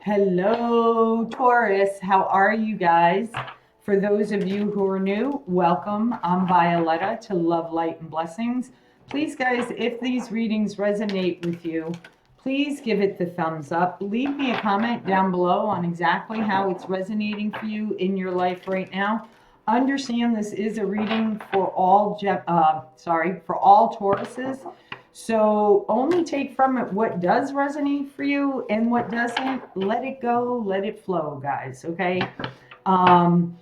Hello, Taurus. How are you guys? For those of you who are new, welcome. I'm Violetta to Love, Light, and Blessings. Please, guys, if these readings resonate with you, please give it the thumbs up. Leave me a comment down below on exactly how it's resonating for you in your life right now. Understand this is a reading for all for all Tauruses. So only take from it what does resonate for you, and what doesn't, let it go, let it flow, guys. Okay. Um,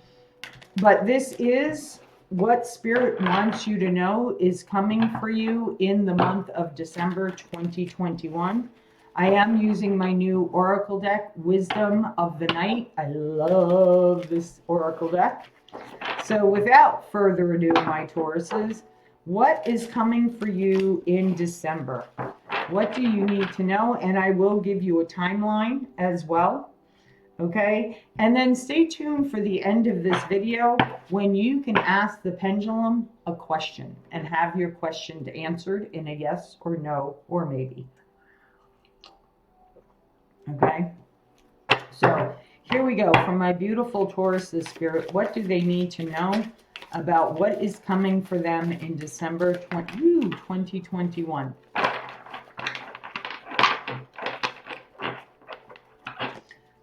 but this is what Spirit wants you to know is coming for you in the month of December 2021. I am using my new Oracle deck, Wisdom of the Night. I love this Oracle deck. So without further ado, my Tauruses, what is coming for you in December? What do you need to know? And I will give you a timeline as well. Okay, and then stay tuned for the end of this video when you can ask the pendulum a question and have your question answered in a yes or no or maybe. Okay, so here we go. From my beautiful Taurus' Spirit, what do they need to know about what is coming for them in December 2021?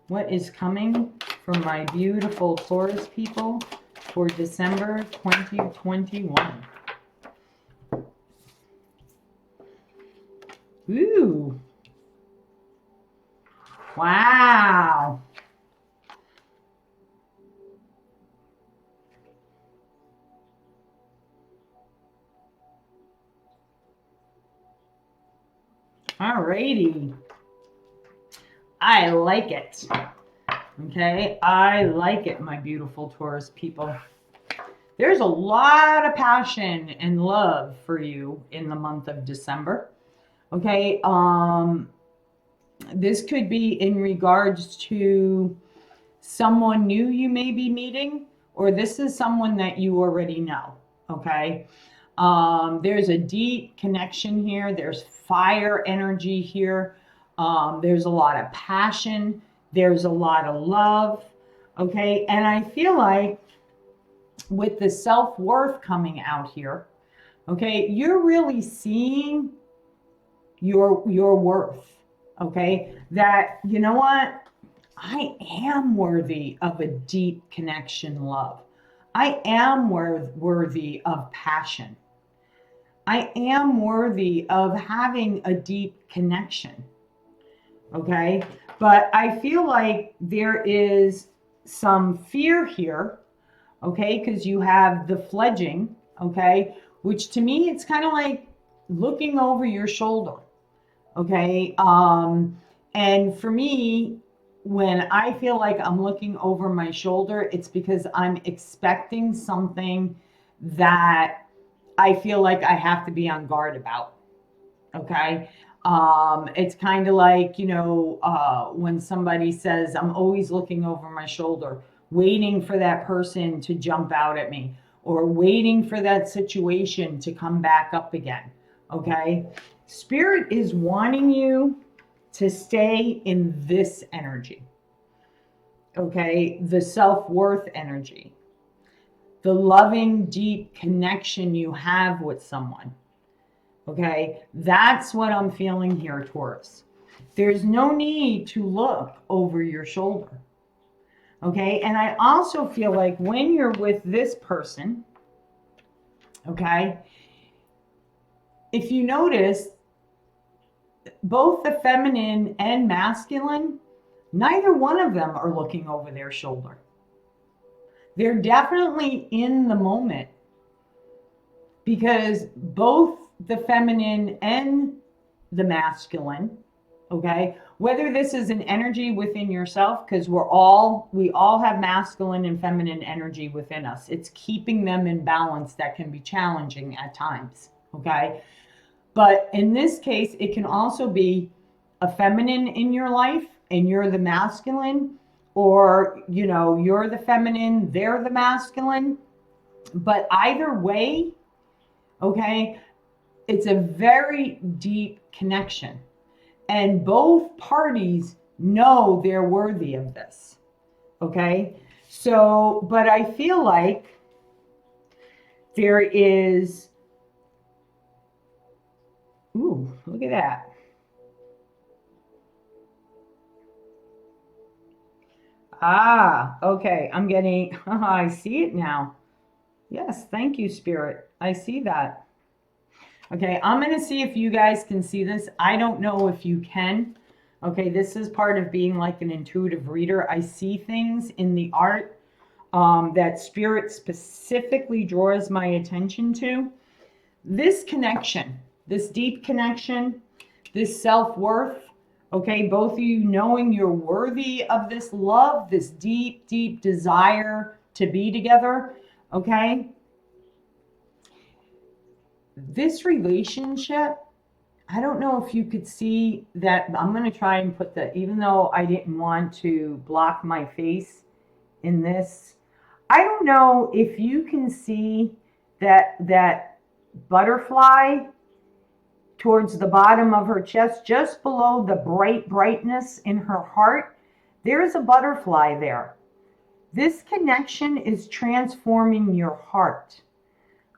What is coming from my beautiful Taurus people for December 2021? Ooh. Wow. Alrighty. I like it. Okay, I like it, my beautiful Taurus people. There's a lot of passion and love for you in the month of December. Okay, this could be in regards to someone new you may be meeting, or this is someone that you already know. Okay, there's a deep connection here. There's fire energy here. There's a lot of passion. There's a lot of love. Okay, and I feel like with the self-worth coming out here, okay, you're really seeing your worth. Okay, that, you know what, I am worthy of a deep connection, love. I am worthy of passion. I am worthy of having a deep connection. Okay, but I feel like there is some fear here. Okay, because you have the fledging. Okay, which to me, it's kind of like looking over your shoulder. Okay, and for me, when I feel like I'm looking over my shoulder, it's because I'm expecting something that I feel like I have to be on guard about. Okay. It's kind of like, when somebody says, I'm always looking over my shoulder, waiting for that person to jump out at me, or waiting for that situation to come back up again. Okay. Spirit is wanting you to stay in this energy. Okay. The self-worth energy, the loving, deep connection you have with someone. Okay, that's what I'm feeling here, Taurus. There's no need to look over your shoulder. Okay, and I also feel like when you're with this person, okay, if you notice, both the feminine and masculine, neither one of them are looking over their shoulder. They're definitely in the moment, because both the feminine and the masculine, okay, whether this is an energy within yourself, because we all have masculine and feminine energy within us. It's keeping them in balance that can be challenging at times. Okay, but in this case, it can also be a feminine in your life and you're the masculine, or you're the feminine, they're the masculine. But either way, okay, it's a very deep connection, and both parties know they're worthy of this. Okay? So, but I feel like there is, ooh, look at that. Ah, okay. I'm getting, I see it now. Yes, thank you, Spirit. I see that. Okay, I'm going to see if you guys can see this. I don't know if you can. Okay, this is part of being like an intuitive reader. I see things in the art that Spirit specifically draws my attention to. This connection, this deep connection, this self-worth, okay, both of you knowing you're worthy of this love, this deep, deep desire to be together, okay? This relationship, I don't know if you could see that. I'm going to try and put the, even though I didn't want to block my face in this, I don't know if you can see that butterfly towards the bottom of her chest, just below the brightness in her heart. There is a butterfly there. This connection is transforming your heart.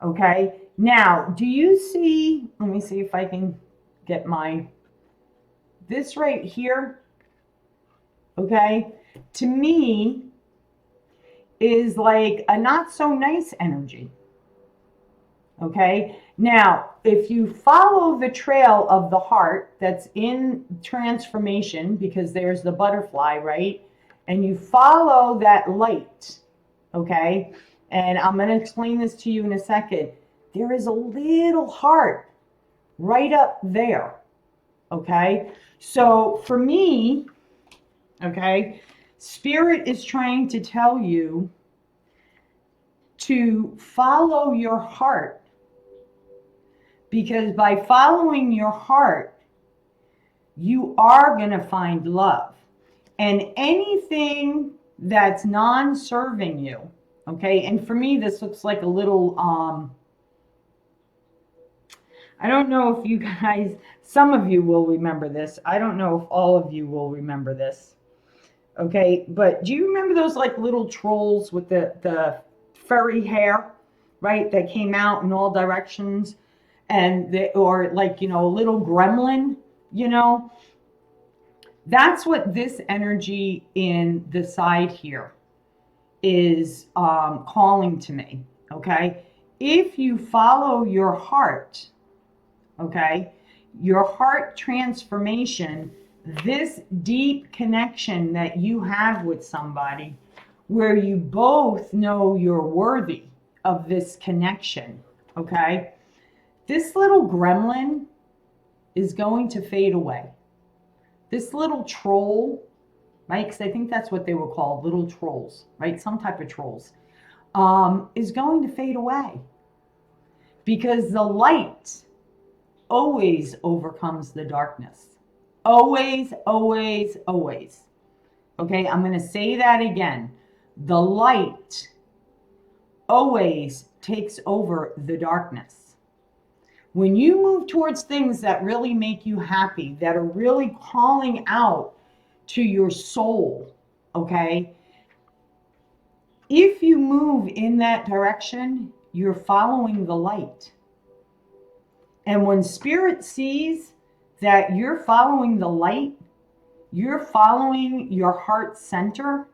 Okay. Now, do you see, let me see if I can get this right here. Okay. To me is like a not so nice energy. Okay. Now, if you follow the trail of the heart that's in transformation, because there's the butterfly, right? And you follow that light, okay? And I'm going to explain this to you in a second. There is a little heart right up there, okay? So for me, okay, Spirit is trying to tell you to follow your heart. Because by following your heart, you are going to find love. And anything that's non-serving you, okay? And for me, this looks like a little, I don't know if you guys, some of you will remember this. I don't know if all of you will remember this. Okay, but do you remember those like little trolls with the furry hair, right? That came out in all directions? And they, or like, a little gremlin, that's what this energy in the side here is calling to me. Okay, if you follow your heart, okay, your heart transformation, this deep connection that you have with somebody where you both know you're worthy of this connection, okay, this little gremlin is going to fade away. This little troll, right? Because I think that's what they were called, little trolls, right? Some type of trolls, is going to fade away. Because the light always overcomes the darkness. Always, always, always. Okay, I'm going to say that again. The light always takes over the darkness. When you move towards things that really make you happy, that are really calling out to your soul, okay? If you move in that direction, you're following the light. And when Spirit sees that you're following the light, you're following your heart center,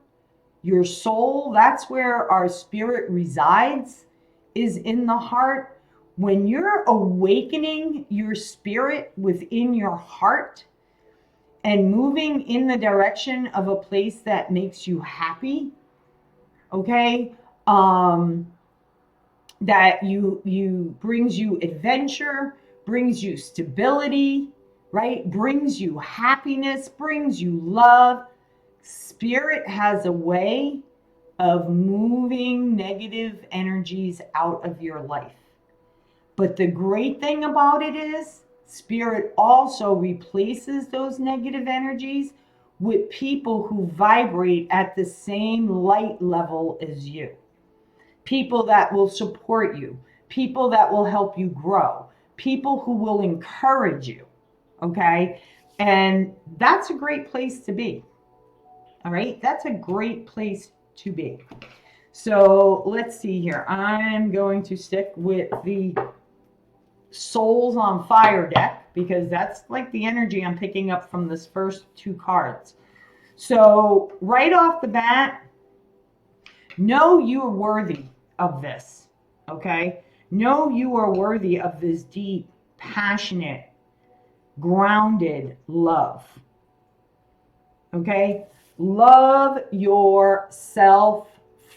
your soul, that's where our spirit resides, is in the heart. When you're awakening your spirit within your heart and moving in the direction of a place that makes you happy, okay, that you brings you adventure, brings you stability, right, brings you happiness, brings you love. Spirit has a way of moving negative energies out of your life. But the great thing about it is, Spirit also replaces those negative energies with people who vibrate at the same light level as you. People that will support you, people that will help you grow, people who will encourage you, okay? And that's a great place to be. All right. That's a great place to be. So let's see here. I'm going to stick with the Souls on Fire deck because that's like the energy I'm picking up from this first two cards. So right off the bat, know you are worthy of this. Okay? Know you are worthy of this deep, passionate, grounded love. Okay? Love yourself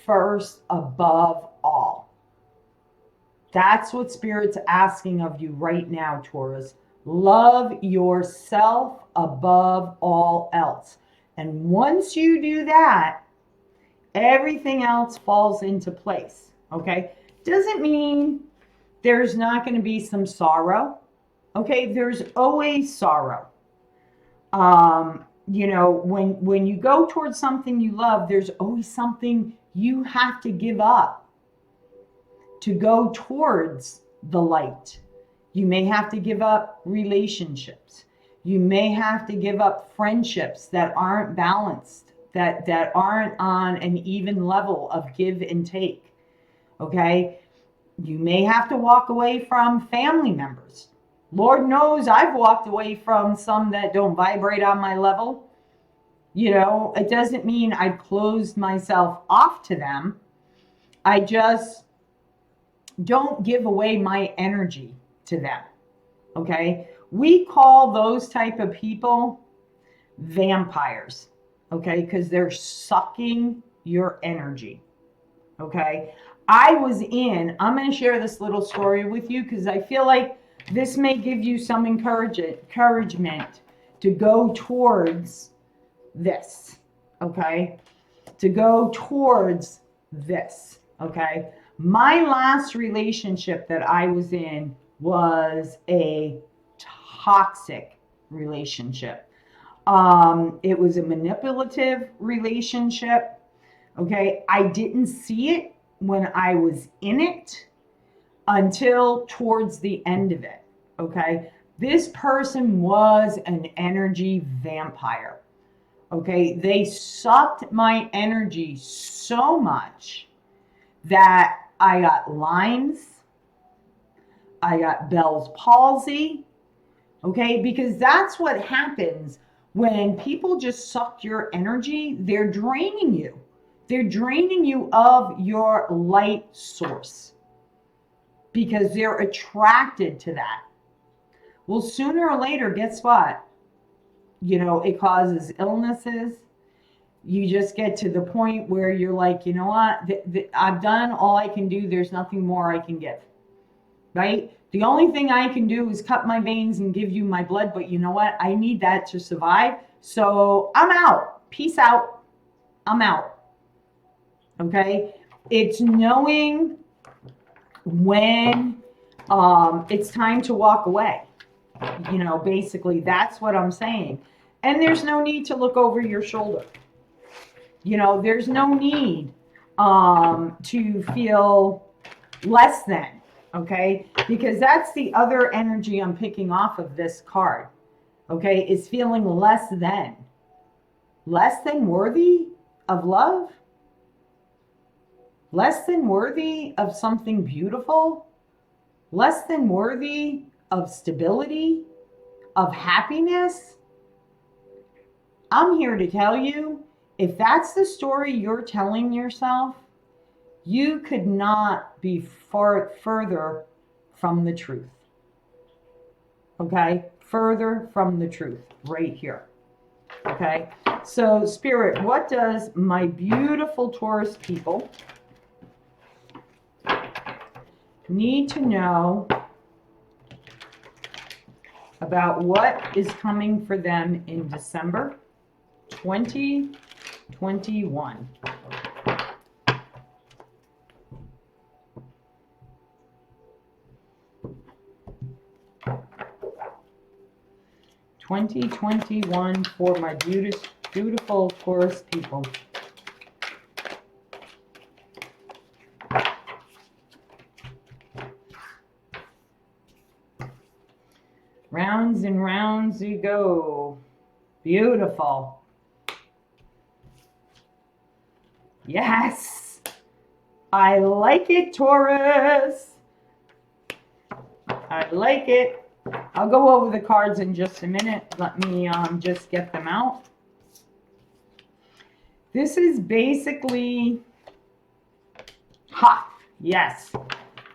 first above all. That's what Spirit's asking of you right now, Taurus. Love yourself above all else. And once you do that, everything else falls into place. Okay? Doesn't mean there's not going to be some sorrow. Okay? There's always sorrow. You know, when you go towards something you love, there's always something you have to give up to go towards the light. You may have to give up relationships. You may have to give up friendships that aren't balanced, that aren't on an even level of give and take. Okay? You may have to walk away from family members. Lord knows I've walked away from some that don't vibrate on my level. You know, it doesn't mean I've closed myself off to them. I just don't give away my energy to them. Okay? We call those type of people vampires. Okay? Because they're sucking your energy. Okay? I'm going to share this little story with you because I feel like this may give you some encouragement to go towards this. Okay? To go towards this. Okay? My last relationship that I was in was a toxic relationship. It was a manipulative relationship. Okay? I didn't see it when I was in it until towards the end of it. Okay? This person was an energy vampire. Okay? They sucked my energy so much that I got Lyme's, I got Bell's palsy. Okay? Because that's what happens when people just suck your energy. They're draining you. They're draining you of your light source because they're attracted to that. Well, sooner or later, guess what? You know, it causes illnesses. You just get to the point where you're like, you know what? I've done all I can do. There's nothing more I can give. Right? The only thing I can do is cut my veins and give you my blood. But you know what? I need that to survive. So I'm out. Peace out. I'm out. Okay? It's knowing when it's time to walk away. You know, basically, that's what I'm saying. And there's no need to look over your shoulder. You know, there's no need to feel less than, okay? Because that's the other energy I'm picking off of this card, okay? Is feeling less than. Less than worthy of love? Less than worthy of something beautiful? Less than worthy of stability? Of happiness? I'm here to tell you, if that's the story you're telling yourself, you could not be further from the truth. Okay? Further from the truth, right here. Okay? So, Spirit, what does my beautiful Taurus people need to know about what is coming for them in December 2021? 2021 for my beautiful Taurus people. rounds and rounds you go. Beautiful. Yes. I like it, Taurus. I like it. I'll go over the cards in just a minute. Let me just get them out. This is basically, yes.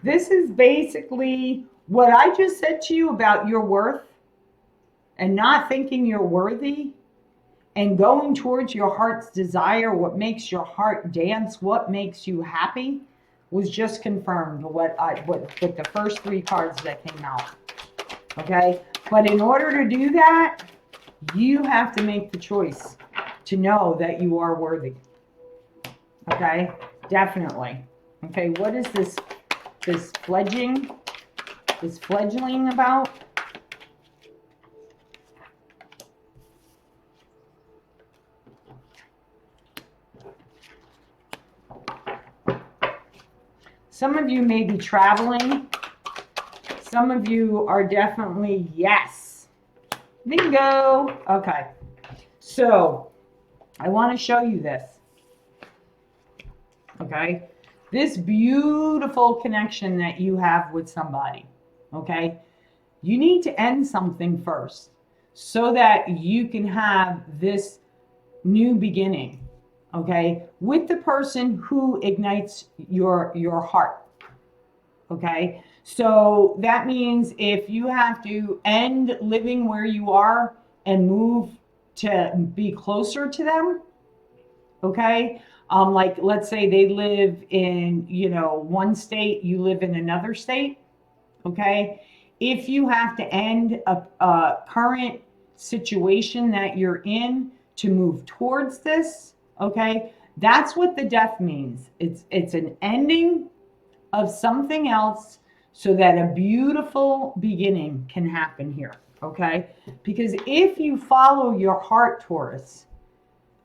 This is basically what I just said to you about your worth and not thinking you're worthy and going towards your heart's desire, what makes your heart dance, what makes you happy, was just confirmed with the first 3 cards that came out. Okay? But in order to do that, you have to make the choice to know that you are worthy. Okay? Definitely. Okay, what is this fledgling about? Some of you may be traveling. Some of you are definitely, yes. Bingo. Okay. So, I want to show you this. Okay? This beautiful connection that you have with somebody. Okay? You need to end something first so that you can have this new beginning. Okay? With the person who ignites your heart. Okay? So that means if you have to end living where you are and move to be closer to them, okay? Like let's say they live in, one state, you live in another state, okay? If you have to end a current situation that you're in to move towards this, okay? That's what the death means. It's an ending of something else so that a beautiful beginning can happen here, okay? Because if you follow your heart, Taurus,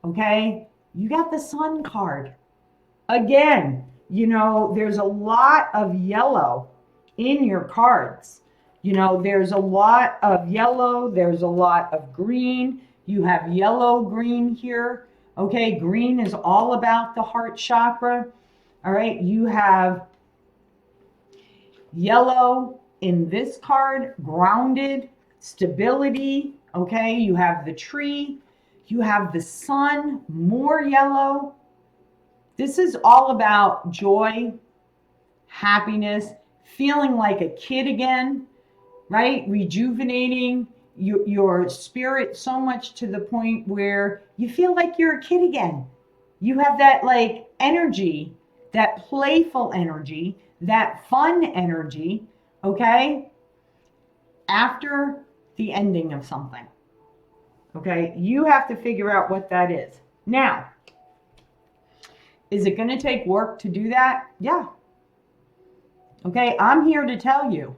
okay, you got the Sun card. Again, there's a lot of yellow in your cards. There's a lot of yellow, there's a lot of green. You have yellow, green here. Okay, green is all about the heart chakra. All right, you have yellow in this card, grounded, stability. Okay, you have the tree, you have the sun, more yellow. This is all about joy, happiness, feeling like a kid again, right? Rejuvenating your spirit so much to the point where you feel like you're a kid again. You have that like energy, that playful energy, that fun energy, okay? After the ending of something. Okay? You have to figure out what that is. Now, is it going to take work to do that? Yeah. Okay? I'm here to tell you.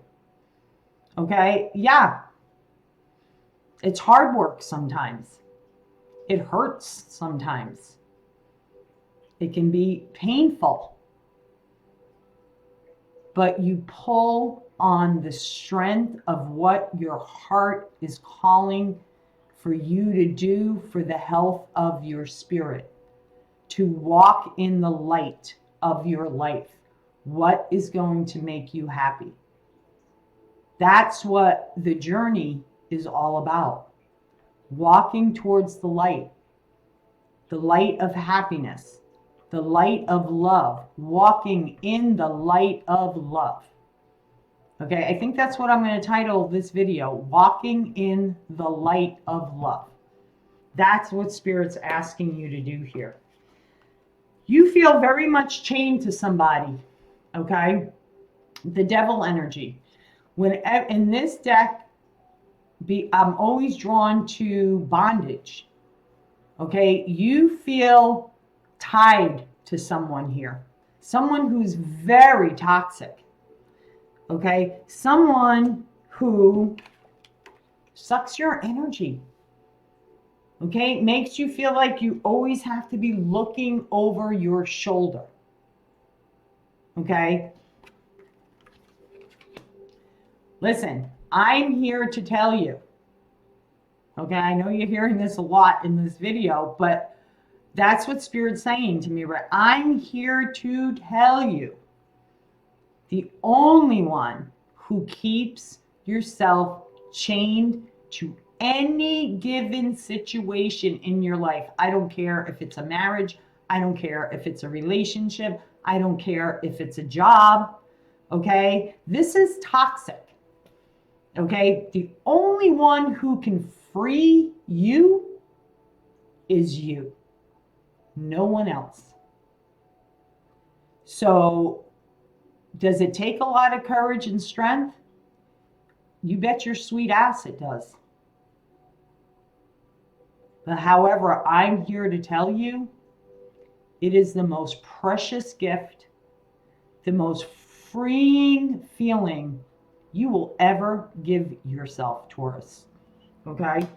Okay? Yeah. It's hard work sometimes. It hurts sometimes. It can be painful. But you pull on the strength of what your heart is calling for you to do for the health of your spirit, to walk in the light of your life. What is going to make you happy? That's what the journey is all about. Walking towards the light of happiness, the light of love, walking in the light of love. Okay, I think that's what I'm going to title this video, Walking in the Light of Love. That's what Spirit's asking you to do here. You feel very much chained to somebody, okay? The devil energy. When in this deck, I'm always drawn to bondage, okay? You feel tied to someone here. Someone who's very toxic. Okay, someone who sucks your energy. Okay, makes you feel like you always have to be looking over your shoulder. Okay, listen, I'm here to tell you, okay, I know you're hearing this a lot in this video, but that's what Spirit's saying to me, right? I'm here to tell you, the only one who keeps yourself chained to any given situation in your life. I don't care if it's a marriage. I don't care if it's a relationship. I don't care if it's a job. Okay? This is toxic. Okay? The only one who can free you is you. No one else. So, does it take a lot of courage and strength? You bet your sweet ass it does. But however, I'm here to tell you, it is the most precious gift, the most freeing feeling you will ever give yourself, Taurus. Okay?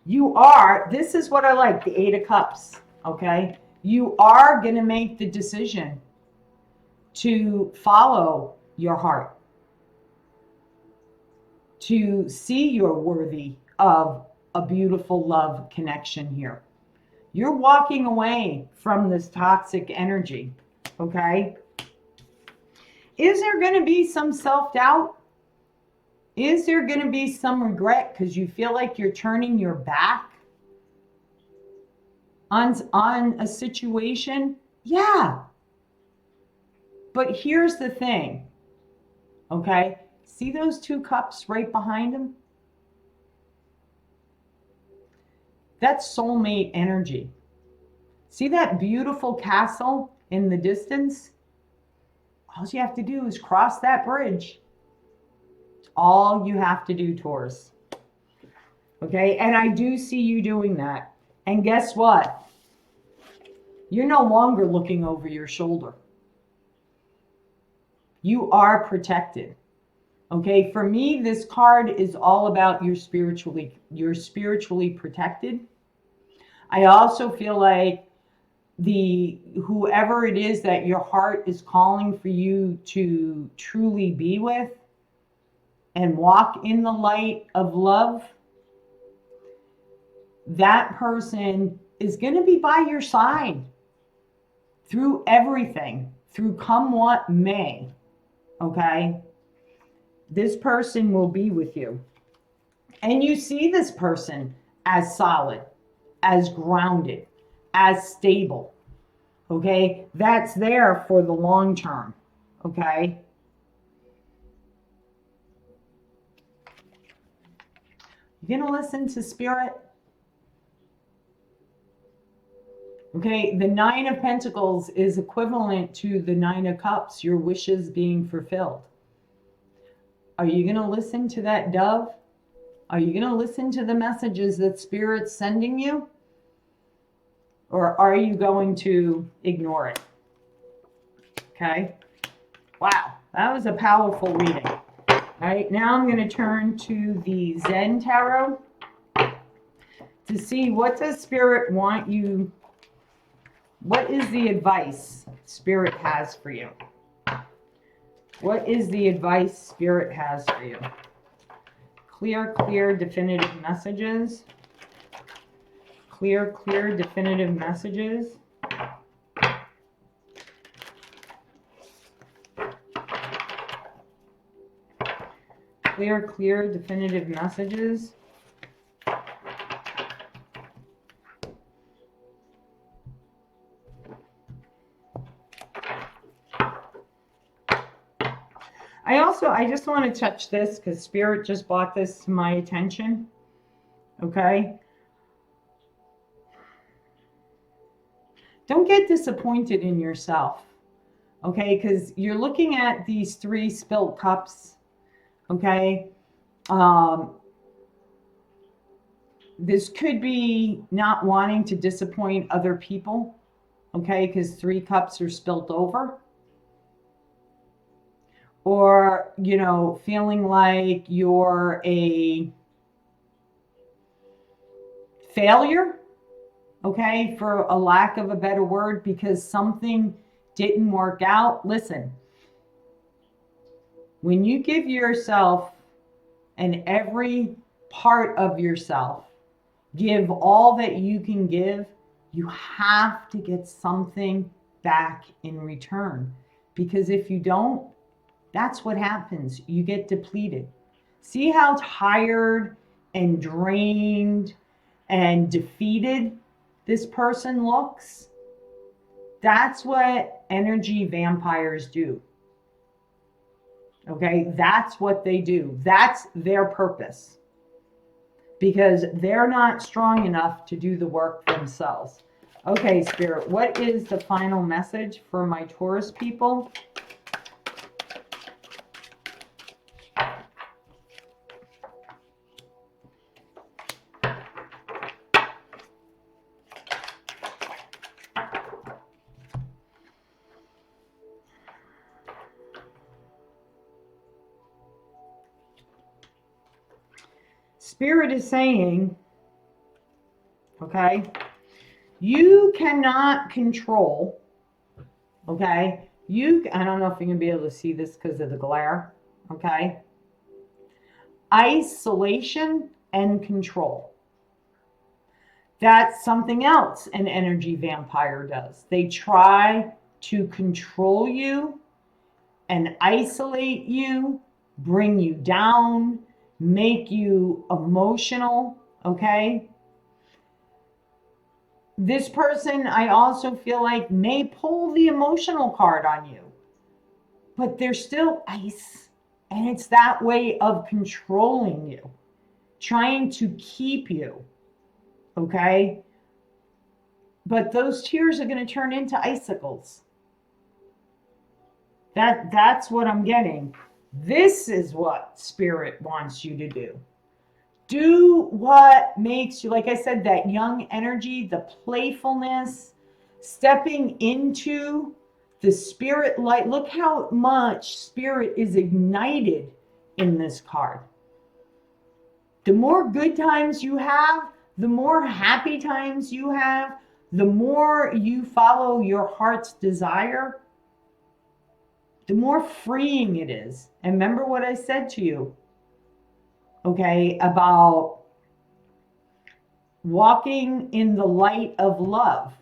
You are, this is what I like, the Eight of Cups. Okay? You are going to make the decision to follow your heart, to see you're worthy of a beautiful love connection here. You're walking away from this toxic energy, okay? Is there going to be some self-doubt? Is there going to be some regret because you feel like you're turning your back on a situation? Yeah. But here's the thing, okay? See those two cups right behind them? That's soulmate energy. See that beautiful castle in the distance? All you have to do is cross that bridge. It's all you have to do, Taurus. Okay, and I do see you doing that. And guess what? You're no longer looking over your shoulder. You are protected. Okay, for me, this card is all about you're spiritually protected. I also feel like whoever it is that your heart is calling for you to truly be with and walk in the light of love, that person is going to be by your side through everything, through come what may. Okay? This person will be with you. And you see this person as solid, as grounded, as stable. Okay? That's there for the long term. Okay? You're going to listen to Spirit? Okay, the Nine of Pentacles is equivalent to the Nine of Cups, your wishes being fulfilled. Are you going to listen to that dove? Are you going to listen to the messages that Spirit's sending you? Or are you going to ignore it? Okay. Wow, that was a powerful reading. All right, now I'm going to turn to the Zen Tarot to see what does Spirit want you. What is the advice Spirit has for you? What is the advice Spirit has for you? Clear, clear, definitive messages. Clear, clear, definitive messages. Clear, clear, definitive messages. I just want to touch this because Spirit just brought this to my attention. Okay? Don't get disappointed in yourself. Okay? Because you're looking at these three spilt cups. Okay? This could be not wanting to disappoint other people. Okay? Because three cups are spilt over. Or, you know, feeling like you're a failure, okay, for a lack of a better word, because something didn't work out. Listen, When you give yourself and every part of yourself, give all that you can give, you have to get something back in return. Because if you don't, that's what happens. You get depleted. See how tired and drained and defeated this person looks? That's what energy vampires do. Okay, that's what they do. That's their purpose. Because they're not strong enough to do the work themselves. Okay, Spirit, what is the final message for my Taurus people? Spirit is saying, okay, you cannot control, okay, I don't know if you're going to be able to see this because of the glare, okay, isolation and control. That's something else an energy vampire does. They try to control you and isolate you, bring you down, make you emotional, okay? This person, I also feel like, may pull the emotional card on you, but they're still ice, and it's that way of controlling you, trying to keep you, okay? But those tears are going to turn into icicles. That's what I'm getting. This is what Spirit wants you to do. Do what makes you, like I said, that young energy, the playfulness, stepping into the spirit light. Look how much spirit is ignited in this card. The more good times you have, the more happy times you have, the more you follow your heart's desire, the more freeing it is. And remember what I said to you, okay, about walking in the light of love,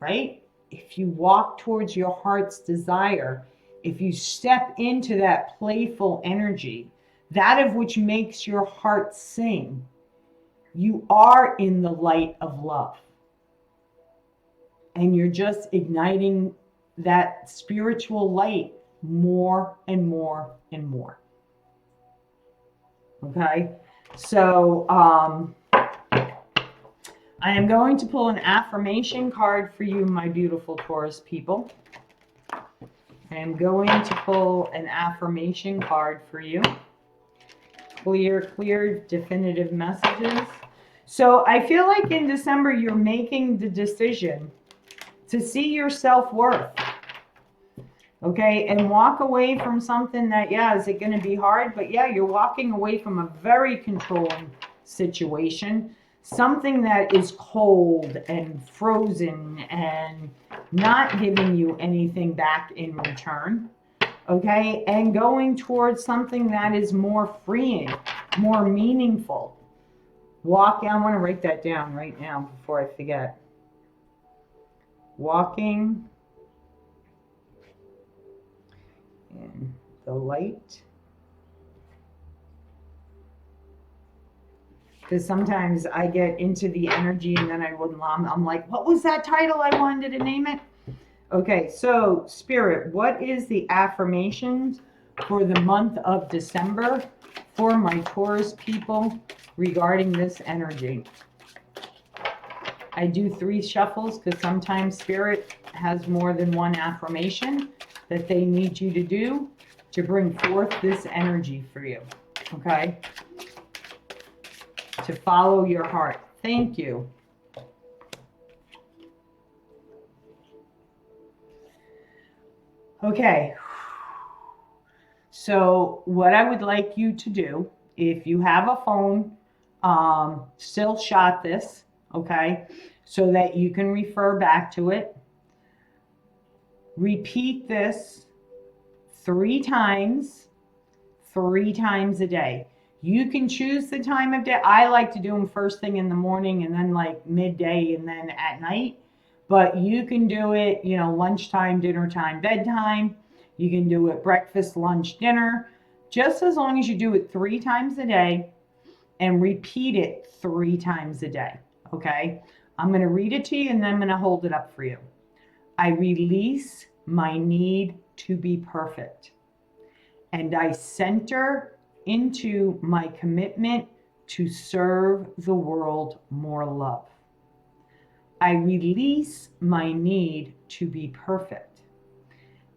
right? If you walk towards your heart's desire, if you step into that playful energy, that of which makes your heart sing, you are in the light of love. And you're just igniting that spiritual light more and more and more. Okay? So, I am going to pull an affirmation card for you, my beautiful Taurus people. I am going to pull an affirmation card for you. Clear, definitive messages. So I feel like in December, you're making the decision to see your self-worth. Okay, and walk away from something that, yeah, is it going to be hard? But yeah, you're walking away from a very controlling situation. Something that is cold and frozen and not giving you anything back in return. Okay, and going towards something that is more freeing, more meaningful. I want to write that down right now before I forget. Walking in the light. Because sometimes I get into the energy and then I'm like, what was that title I wanted to name it? Okay, so Spirit, what is the affirmations for the month of December for my Taurus people regarding this energy? I do 3 shuffles because sometimes Spirit has more than one affirmation that they need you to do to bring forth this energy for you, okay? To follow your heart. Thank you. Okay. So what I would like you to do, if you have a phone, still shot this, okay, so that you can refer back to it. Repeat this 3 times 3 times a day. You can choose the time of day. I like to do them first thing in the morning and then like midday and then at night. But you can do it, lunchtime, dinner time, bedtime. You can do it breakfast, lunch, dinner. Just as long as you do it 3 times a day and repeat it 3 times a day. Okay? I'm going to read it to you and then I'm going to hold it up for you. I release my need to be perfect, and I center into my commitment to serve the world more love. I release my need to be perfect,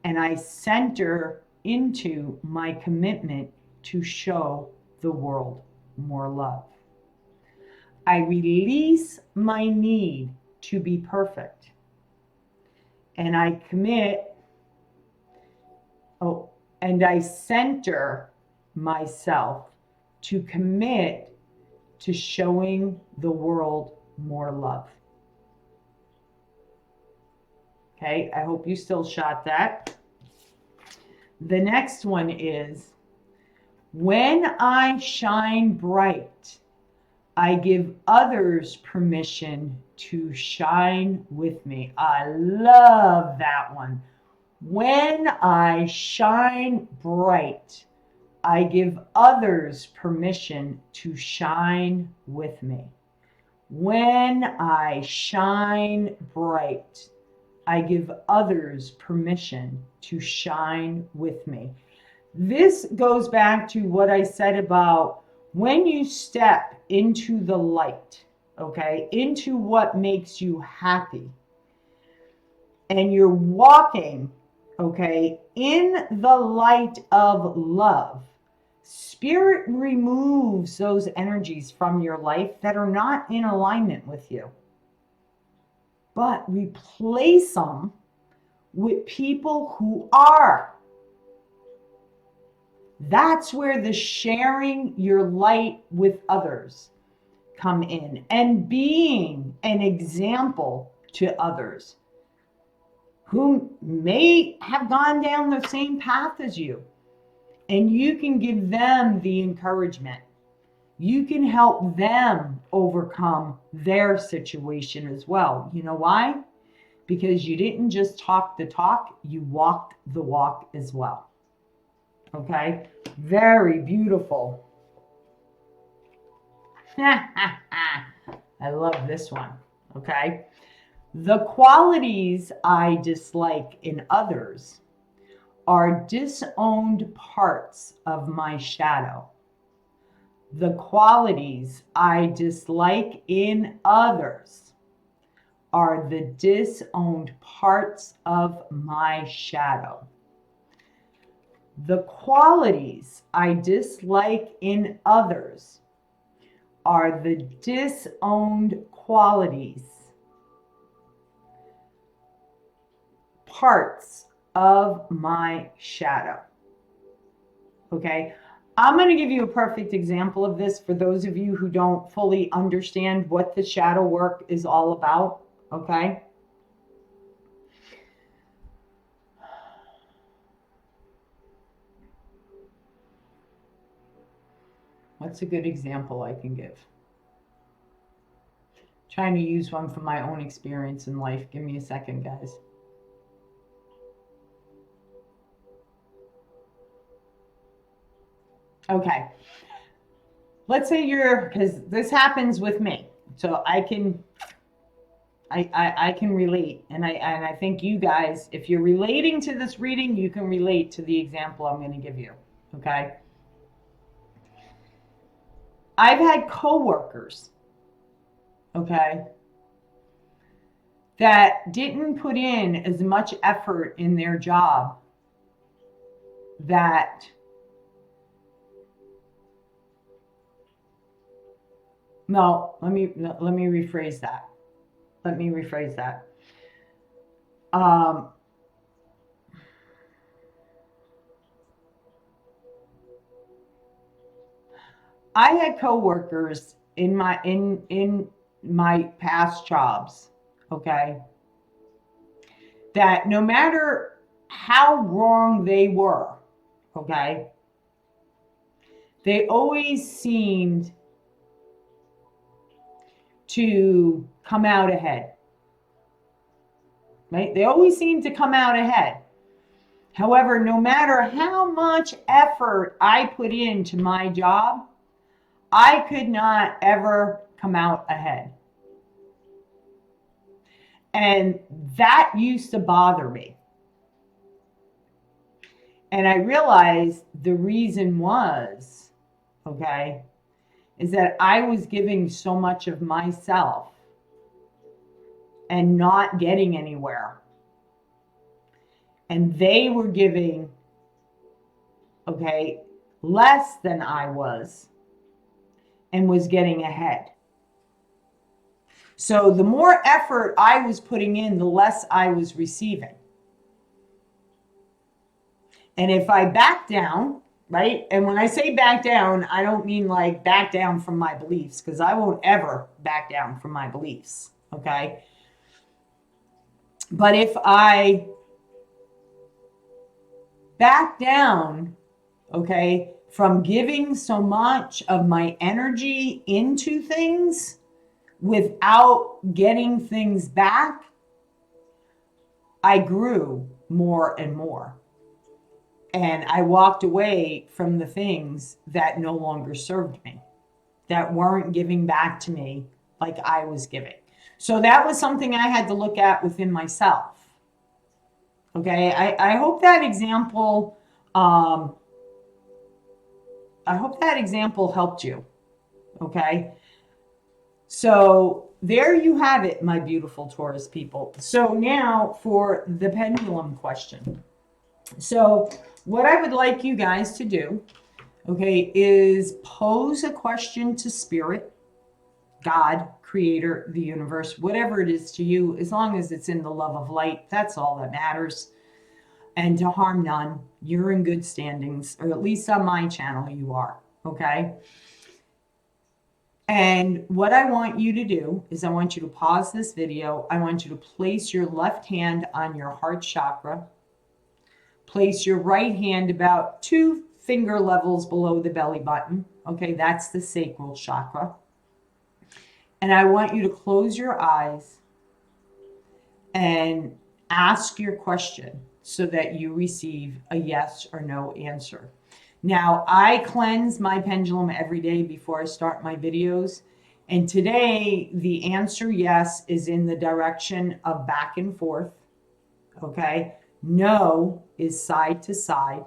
and I center into my commitment to show the world more love. I release my need to be perfect, and I center myself to commit to showing the world more love. Okay, I hope you still shot that. The next one is, when I shine bright, I give others permission to shine with me. I love that one. When I shine bright, I give others permission to shine with me. When I shine bright, I give others permission to shine with me. This goes back to what I said about when you step into the light, okay, into what makes you happy, and you're walking, okay, in the light of love, Spirit removes those energies from your life that are not in alignment with you, but replace them with people who are. That's where the sharing your light with others come in, and being an example to others who may have gone down the same path as you. And you can give them the encouragement. You can help them overcome their situation as well. You know why? Because you didn't just talk the talk, you walked the walk as well. Okay? Very beautiful. I love this one. Okay? The qualities I dislike in others are disowned parts of my shadow. The qualities I dislike in others are the disowned parts of my shadow. The qualities I dislike in others are the disowned parts of my shadow. Okay? I'm going to give you a perfect example of this for those of you who don't fully understand what the shadow work is all about. Okay? What's a good example I can give? Trying to use one from my own experience in life. Give me a second, guys. Okay. Let's say because this happens with me, so I can relate, and I think you guys, if you're relating to this reading, you can relate to the example I'm going to give you. Okay. I've had coworkers, okay, that didn't put in as much effort in their job that no, let me rephrase that. I had coworkers in my past jobs, okay, that no matter how wrong they were, okay, they always seemed to come out ahead, right? They always seemed to come out ahead. However, no matter how much effort I put into my job, I could not ever come out ahead. And that used to bother me. And I realized the reason was, okay, is that I was giving so much of myself and not getting anywhere. And they were giving, okay, less than I was and was getting ahead. So the more effort I was putting in, the less I was receiving. And if I back down, right? And when I say back down, I don't mean like back down from my beliefs, because I won't ever back down from my beliefs, okay? But if I back down, okay, from giving so much of my energy into things without getting things back, I grew more and more. And I walked away from the things that no longer served me, that weren't giving back to me like I was giving. So that was something I had to look at within myself. Okay, I hope that example, I hope that example helped you. Okay, so there you have it, my beautiful Taurus people. So now for the pendulum question. So what I would like you guys to do, okay, is pose a question to Spirit, God, Creator, the universe, whatever it is to you, as long as it's in the love of light, that's all that matters. And to harm none, you're in good standings, or at least on my channel you are, okay? And what I want you to do is I want you to pause this video. I want you to place your left hand on your heart chakra. Place your right hand about 2 finger levels below the belly button. Okay, that's the sacral chakra. And I want you to close your eyes and ask your question so that you receive a yes or no answer. Now, I cleanse my pendulum every day before I start my videos. And today, the answer yes is in the direction of back and forth. Okay. No is side to side.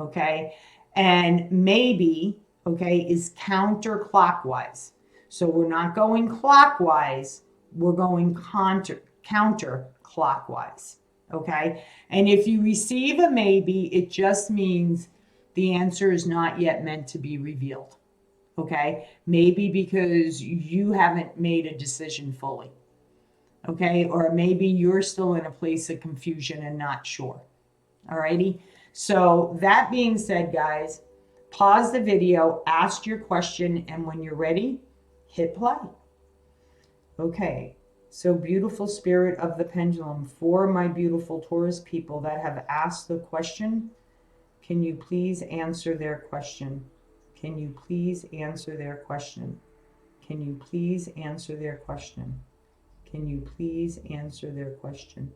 Okay. And maybe, okay, is counterclockwise. So we're not going clockwise, we're going counterclockwise. Okay. And if you receive a maybe, it just means the answer is not yet meant to be revealed. Okay. Maybe because you haven't made a decision fully. Okay. Or maybe you're still in a place of confusion and not sure. Alrighty. So that being said, guys, pause the video, ask your question, and when you're ready, hit play. Okay. So beautiful Spirit of the pendulum, for my beautiful Taurus people that have asked the question, can you please answer their question? Can you please answer their question? Can you please answer their question? Can you please answer their question?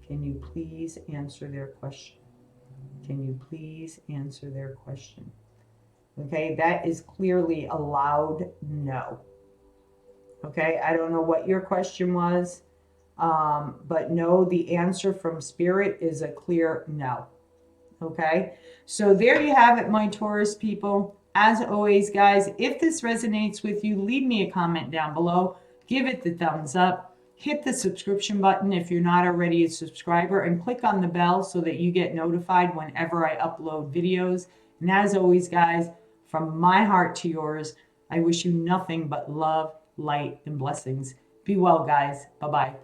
Can you please answer their question? Can you please answer their question? Okay, that is clearly a loud no. Okay, I don't know what your question was, but no, the answer from Spirit is a clear no. Okay, so there you have it, my Taurus people. As always, guys, if this resonates with you, leave me a comment down below. Give it the thumbs up. Hit the subscription button if you're not already a subscriber, and click on the bell so that you get notified whenever I upload videos. And as always, guys, from my heart to yours, I wish you nothing but love, light, and blessings. Be well, guys. Bye-bye.